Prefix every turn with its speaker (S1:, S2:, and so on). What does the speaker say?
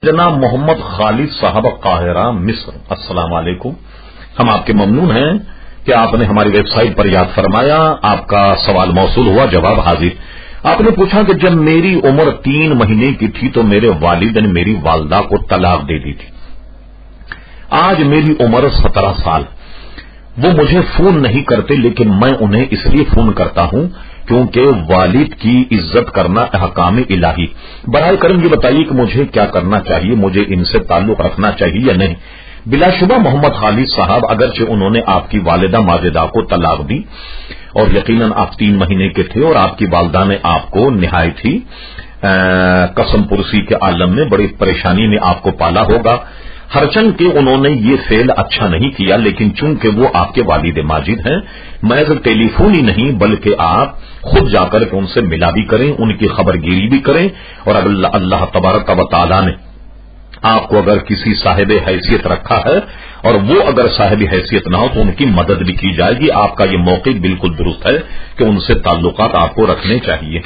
S1: جناب محمد خالد صاحب قاہرہ مصر، السلام علیکم۔ ہم آپ کے ممنون ہیں کہ آپ نے ہماری ویب سائٹ پر یاد فرمایا، آپ کا سوال موصول ہوا، جواب حاضر۔ آپ نے پوچھا کہ جب میری عمر 3 مہینے کی تھی تو میرے والد نے میری والدہ کو طلاق دے دی تھی۔ آج میری عمر 17 سال، وہ مجھے فون نہیں کرتے لیکن میں انہیں اس لیے فون کرتا ہوں کیونکہ والد کی عزت کرنا احکام الہی۔ براہ کرم یہ بتائیے کہ مجھے کیا کرنا چاہیے، مجھے ان سے تعلق رکھنا چاہیے یا نہیں؟ بلا شبہ محمد خالد صاحب، اگرچہ انہوں نے آپ کی والدہ ماجدہ کو طلاق دی اور یقیناً آپ 3 مہینے کے تھے اور آپ کی والدہ نے آپ کو نہایت ہی قسم پرسی کے عالم میں بڑی پریشانی میں آپ کو پالا ہوگا، ہرچند کہ انہوں نے یہ فعل اچھا نہیں کیا، لیکن چونکہ وہ آپ کے والد ماجد ہیں، محض ٹیلی فون ہی نہیں بلکہ آپ خود جا کر کے ان سے ملا بھی کریں، ان کی خبر گیری بھی کریں، اور اگر اللہ تبارک و تعالی نے آپ کو اگر کسی صاحب حیثیت رکھا ہے اور وہ اگر صاحب حیثیت نہ ہو تو ان کی مدد بھی کی جائے گی۔ آپ کا یہ موقف بالکل درست ہے کہ ان سے تعلقات آپ کو رکھنے چاہیے۔